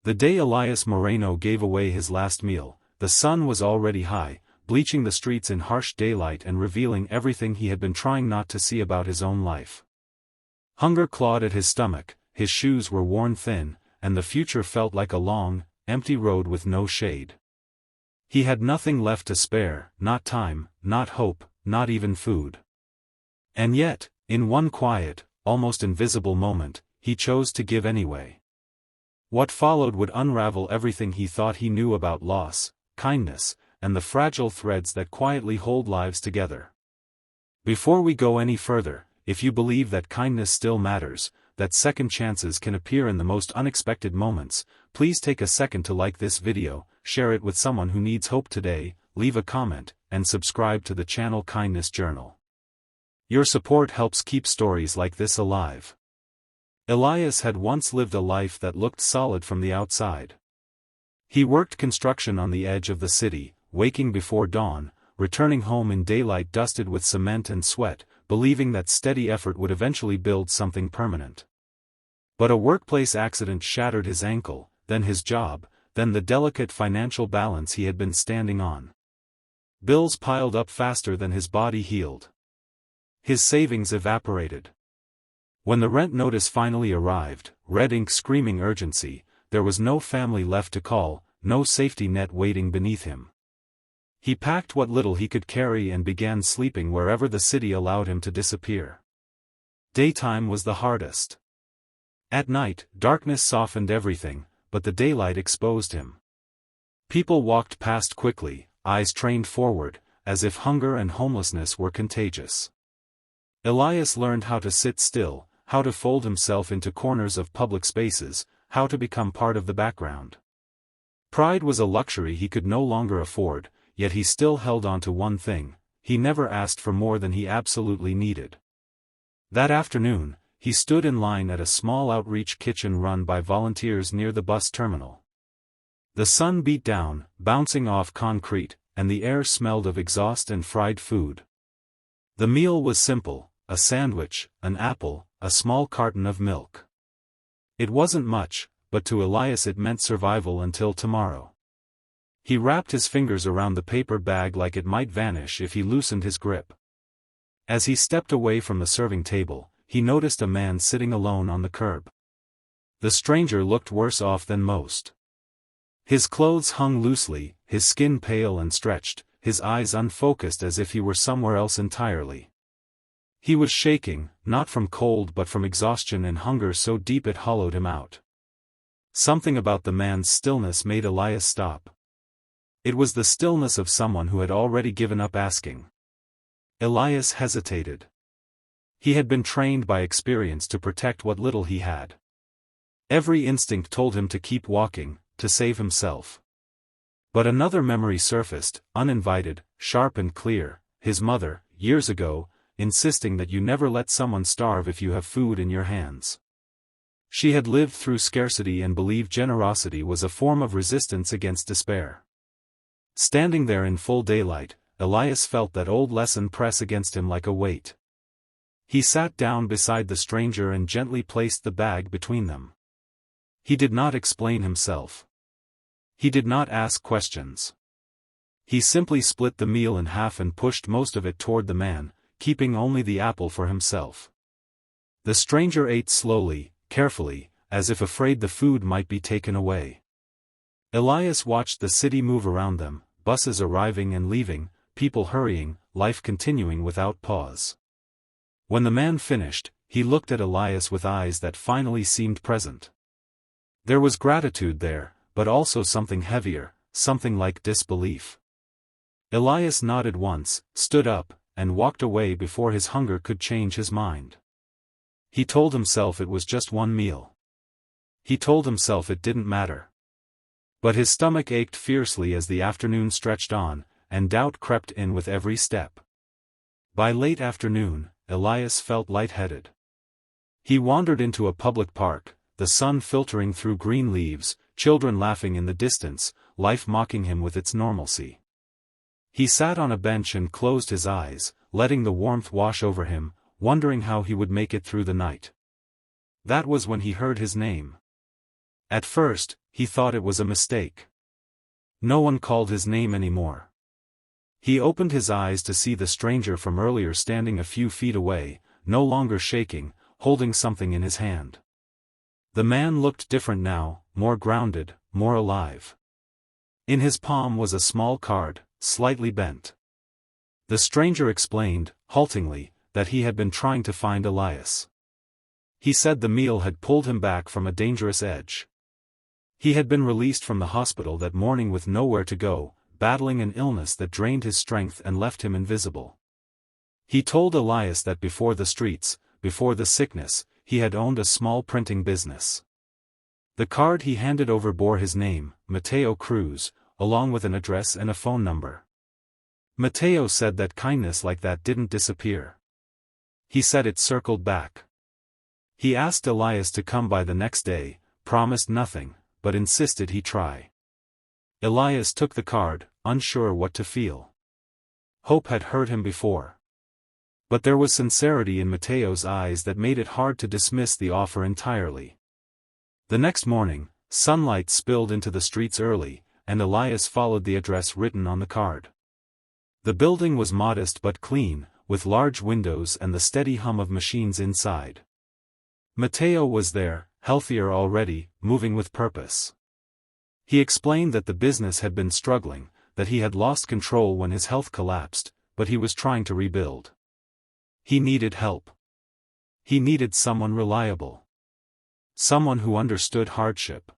The day Elias Moreno gave away his last meal, the sun was already high, bleaching the streets in harsh daylight and revealing everything he had been trying not to see about his own life. Hunger clawed at his stomach, his shoes were worn thin, and the future felt like a long, empty road with no shade. He had nothing left to spare, not time, not hope, not even food. And yet, in one quiet, almost invisible moment, he chose to give anyway. What followed would unravel everything he thought he knew about loss, kindness, and the fragile threads that quietly hold lives together. Before we go any further, if you believe that kindness still matters, that second chances can appear in the most unexpected moments, please take a second to like this video, share it with someone who needs hope today, leave a comment, and subscribe to the channel Kindness Journal. Your support helps keep stories like this alive. Elias had once lived a life that looked solid from the outside. He worked construction on the edge of the city, waking before dawn, returning home in daylight dusted with cement and sweat, believing that steady effort would eventually build something permanent. But a workplace accident shattered his ankle, then his job, then the delicate financial balance he had been standing on. Bills piled up faster than his body healed. His savings evaporated. When the rent notice finally arrived, red ink screaming urgency, there was no family left to call, no safety net waiting beneath him. He packed what little he could carry and began sleeping wherever the city allowed him to disappear. Daytime was the hardest. At night, darkness softened everything, but the daylight exposed him. People walked past quickly, eyes trained forward, as if hunger and homelessness were contagious. Elias learned how to sit still, how to fold himself into corners of public spaces, how to become part of the background. Pride was a luxury he could no longer afford, yet he still held on to one thing: he never asked for more than he absolutely needed. That afternoon, he stood in line at a small outreach kitchen run by volunteers near the bus terminal. The sun beat down, bouncing off concrete, and the air smelled of exhaust and fried food. The meal was simple: a sandwich, an apple, a small carton of milk. It wasn't much, but to Elias it meant survival until tomorrow. He wrapped his fingers around the paper bag like it might vanish if he loosened his grip. As he stepped away from the serving table, he noticed a man sitting alone on the curb. The stranger looked worse off than most. His clothes hung loosely, his skin pale and stretched, his eyes unfocused as if he were somewhere else entirely. He was shaking, not from cold but from exhaustion and hunger so deep it hollowed him out. Something about the man's stillness made Elias stop. It was the stillness of someone who had already given up asking. Elias hesitated. He had been trained by experience to protect what little he had. Every instinct told him to keep walking, to save himself. But another memory surfaced, uninvited, sharp and clear: his mother, years ago, insisting that you never let someone starve if you have food in your hands. She had lived through scarcity and believed generosity was a form of resistance against despair. Standing there in full daylight, Elias felt that old lesson press against him like a weight. He sat down beside the stranger and gently placed the bag between them. He did not explain himself. He did not ask questions. He simply split the meal in half and pushed most of it toward the man, keeping only the apple for himself. The stranger ate slowly, carefully, as if afraid the food might be taken away. Elias watched the city move around them, buses arriving and leaving, people hurrying, life continuing without pause. When the man finished, he looked at Elias with eyes that finally seemed present. There was gratitude there, but also something heavier, something like disbelief. Elias nodded once, stood up, and walked away before his hunger could change his mind. He told himself it was just one meal. He told himself it didn't matter. But his stomach ached fiercely as the afternoon stretched on, and doubt crept in with every step. By late afternoon, Elias felt lightheaded. He wandered into a public park, the sun filtering through green leaves, children laughing in the distance, life mocking him with its normalcy. He sat on a bench and closed his eyes, letting the warmth wash over him, wondering how he would make it through the night. That was when he heard his name. At first, he thought it was a mistake. No one called his name anymore. He opened his eyes to see the stranger from earlier standing a few feet away, no longer shaking, holding something in his hand. The man looked different now, more grounded, more alive. In his palm was a small card, slightly bent. The stranger explained, haltingly, that he had been trying to find Elias. He said the meal had pulled him back from a dangerous edge. He had been released from the hospital that morning with nowhere to go, battling an illness that drained his strength and left him invisible. He told Elias that before the streets, before the sickness, he had owned a small printing business. The card he handed over bore his name, Mateo Cruz, along with an address and a phone number. Mateo said that kindness like that didn't disappear. He said it circled back. He asked Elias to come by the next day, promised nothing, but insisted he try. Elias took the card, unsure what to feel. Hope had hurt him before. But there was sincerity in Mateo's eyes that made it hard to dismiss the offer entirely. The next morning, sunlight spilled into the streets early, and Elias followed the address written on the card. The building was modest but clean, with large windows and the steady hum of machines inside. Mateo was there, healthier already, moving with purpose. He explained that the business had been struggling, that he had lost control when his health collapsed, but he was trying to rebuild. He needed help. He needed someone reliable. Someone who understood hardship.